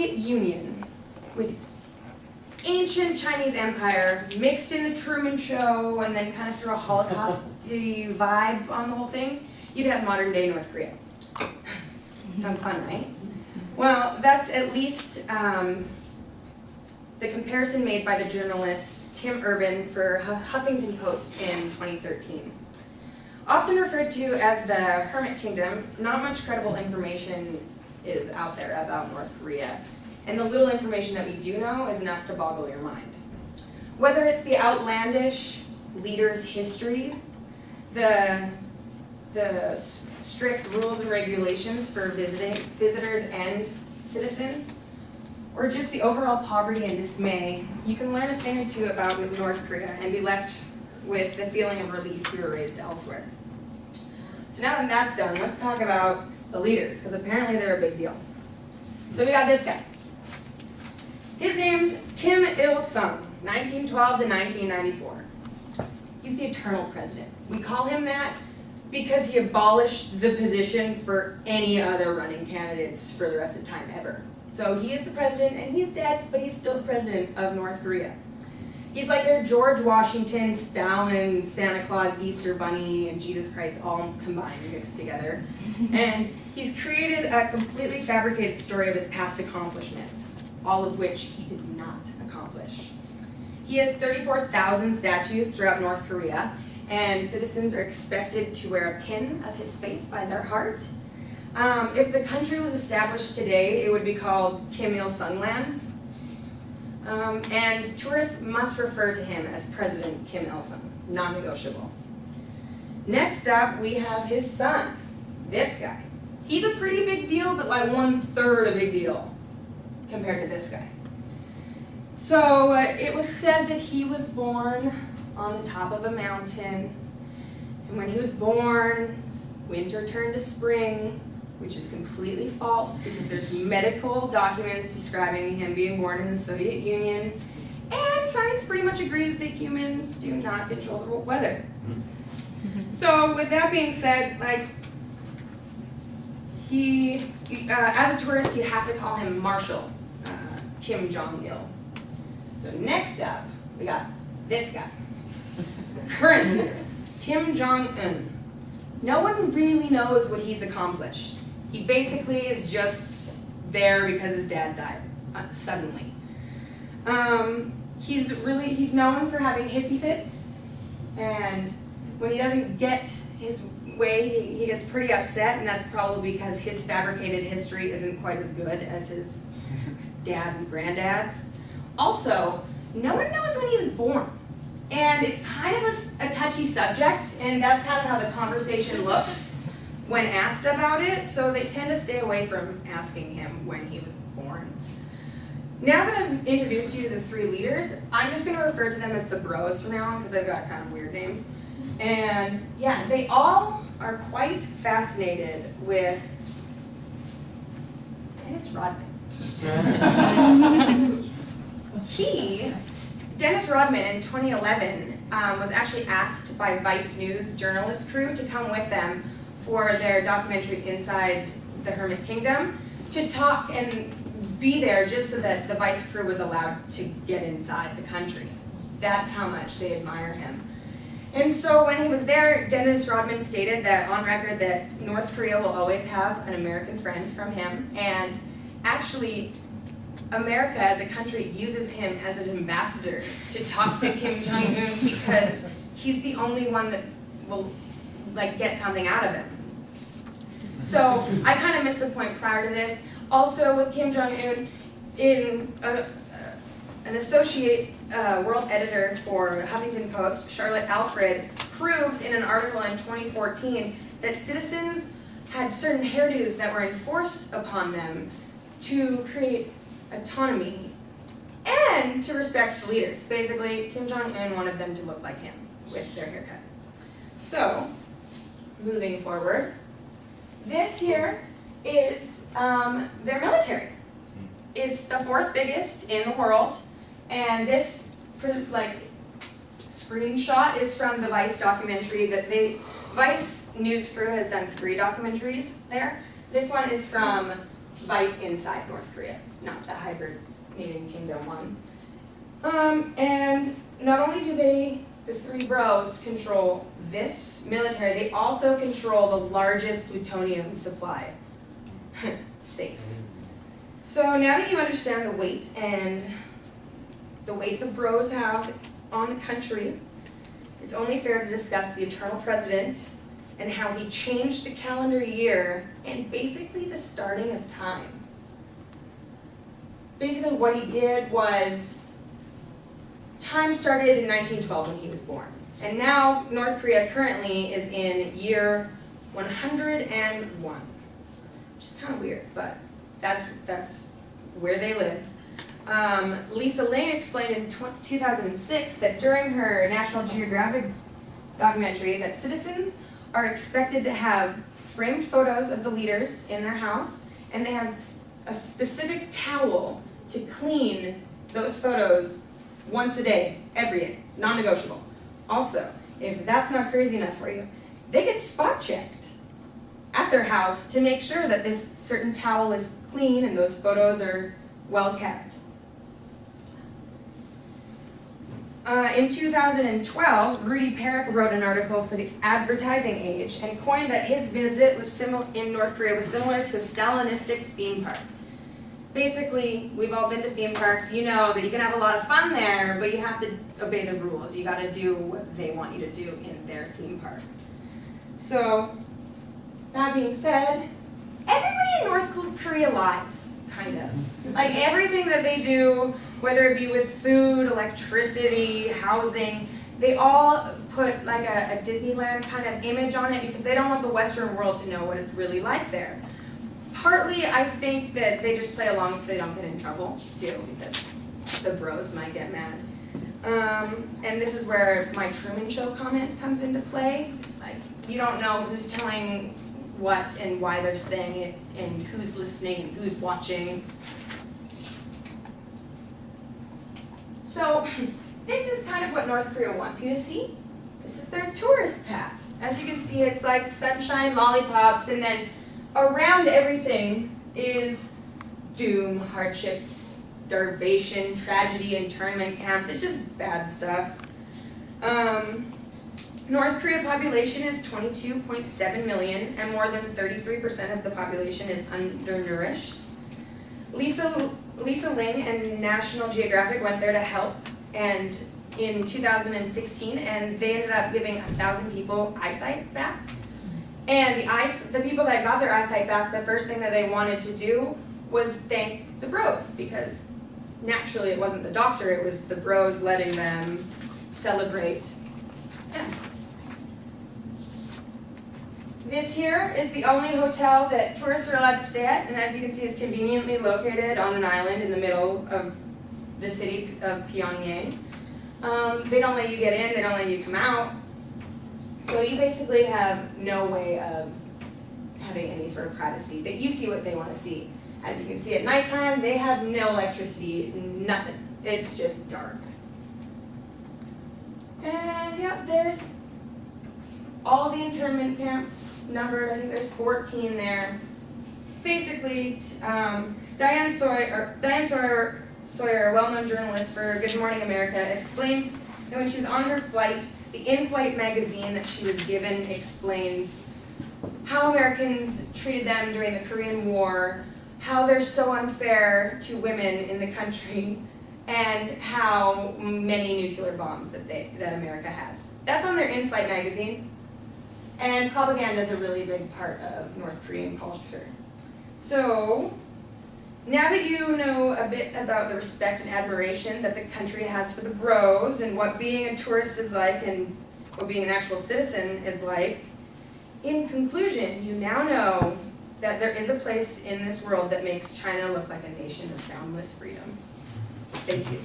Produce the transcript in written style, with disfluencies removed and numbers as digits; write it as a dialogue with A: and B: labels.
A: Soviet Union with ancient Chinese Empire mixed in the Truman Show and then kind of threw a Holocaust-y vibe on the whole thing, you'd have modern-day North Korea. Sounds fun, right? Well, that's at least the comparison made by the journalist Tim Urban for Huffington Post in 2013. Often referred to as the Hermit Kingdom, not much credible information is out there about North Korea. And the little information that we do know is enough to boggle your mind. Whether it's the outlandish leader's history, the strict rules and regulations for visitors and citizens, or just the overall poverty and dismay, you can learn a thing or two about North Korea and be left with the feeling of relief we were raised elsewhere. So now that that's done, let's talk about the leaders, because apparently they're a big deal. So we got this guy. His name's Kim Il-sung, 1912 to 1994. He's the eternal president. We call him that because he abolished the position for any other running candidates for the rest of time ever. So he is the president, and he's dead, but he's still the president of North Korea. He's like their George Washington, Stalin, Santa Claus, Easter Bunny, and Jesus Christ all combined, mixed together. And he's created a completely fabricated story of his past accomplishments, all of which he did not accomplish. He has 34,000 statues throughout North Korea, and citizens are expected to wear a pin of his face by their heart. If the country was established today, it would be called Kim Il-sung Land. And tourists must refer to him as President Kim Il-sung, non-negotiable. Next up, we have his son, this guy. He's a pretty big deal, but like 1/3 a big deal compared to this guy. So it was said that he was born on the top of a mountain, and when he was born, winter turned to spring, which is completely false because there's medical documents describing him being born in the Soviet Union, and science pretty much agrees that humans do not control the weather. So with that being said, like, as a tourist, you have to call him Marshal Kim Jong-il. So next up, we got this guy, current leader, Kim Jong-un. No one really knows what he's accomplished. He basically is just there because his dad died suddenly. He's known for having hissy fits, and when he doesn't get his way, he gets pretty upset, and that's probably because his fabricated history isn't quite as good as his dad and granddad's. Also, no one knows when he was born. And it's kind of a touchy subject, and that's kind of how the conversation looks when asked about it, so they tend to stay away from asking him when he was born. Now that I've introduced you to the three leaders, I'm just going to refer to them as the bros from now on, because they've got kind of weird names. And yeah, they all are quite fascinated with Dennis Rodman. Dennis Rodman in 2011 was actually asked by Vice News journalist crew to come with them for their documentary Inside the Hermit Kingdom to talk and be there just so that the Vice crew was allowed to get inside the country. That's how much they admire him. And so when he was there, Dennis Rodman stated that on record that North Korea will always have an American friend from him, and actually America as a country uses him as an ambassador to talk to Kim Jong-un because he's the only one that will get something out of him. So I kind of missed a point prior to this. Also with Kim Jong-un, in an associate world editor for Huffington Post, Charlotte Alfred, proved in an article in 2014 that citizens had certain hairdos that were enforced upon them to create autonomy and to respect the leaders. Basically, Kim Jong-un wanted them to look like him with their haircut. So, moving forward, this here is their military. It's the 4th biggest in the world, and this screenshot is from the Vice documentary that Vice news crew has done 3 documentaries there. This one is from vice inside North Korea, not the hibernating kingdom one. And not only do the three bros control this military, they also control the largest plutonium supply. Safe. So now that you understand the weight the bros have on the country, it's only fair to discuss the eternal president and how he changed the calendar year and basically the starting of time. Basically what he did was, time started in 1912 when he was born. And now North Korea currently is in year 101. Which is kind of weird, but that's where they live. Lisa Ling explained in 2006 that during her National Geographic documentary that citizens are expected to have framed photos of the leaders in their house, and they have a specific towel to clean those photos once a day, every day, non-negotiable. Also, if that's not crazy enough for you, they get spot checked at their house to make sure that this certain towel is clean and those photos are well kept. In 2012, Rudy Perrick wrote an article for the Advertising Age and coined that his visit in North Korea was similar to a Stalinistic theme park. Basically, we've all been to theme parks, you know that you can have a lot of fun there, but you have to obey the rules. You gotta do what they want you to do in their theme park. So, that being said, everybody in North Korea lies, kind of. Like everything that they do, whether it be with food, electricity, housing, they all put like a Disneyland kind of image on it because they don't want the Western world to know what it's really like there. Partly, I think that they just play along so they don't get in trouble, too, because the bros might get mad. And this is where my Truman Show comment comes into play. Like, you don't know who's telling what and why they're saying it, and who's listening and who's watching. So, this is kind of what North Korea wants you to see. This is their tourist path. As you can see, it's like sunshine, lollipops, and then around everything is doom, hardships, starvation, tragedy, internment camps. It's just bad stuff. North Korea population is 22.7 million, and more than 33% of the population is undernourished. Lisa Ling and National Geographic went there to help, and in 2016, and they ended up giving 1,000 people eyesight back. And the people that got their eyesight back, the first thing that they wanted to do was thank the bros, because naturally it wasn't the doctor, it was the bros letting them celebrate them. This here is the only hotel that tourists are allowed to stay at, and as you can see, it's conveniently located on an island in the middle of the city of Pyongyang. They don't let you get in, they don't let you come out. So you basically have no way of having any sort of privacy. That you see what they want to see. As you can see at nighttime, they have no electricity, nothing. It's just dark. And yep, there's all the internment camps numbered. I think there's 14 there. Basically, Diane Sawyer, a well-known journalist for Good Morning America, explains that when she was on her flight, the in-flight magazine that she was given explains how Americans treated them during the Korean War, how they're so unfair to women in the country, and how many nuclear bombs that America has. That's on their in-flight magazine, and propaganda is a really big part of North Korean culture. So, now that you know a bit about the respect and admiration that the country has for the bros and what being a tourist is like and what being an actual citizen is like, in conclusion, you now know that there is a place in this world that makes China look like a nation of boundless freedom. Thank you.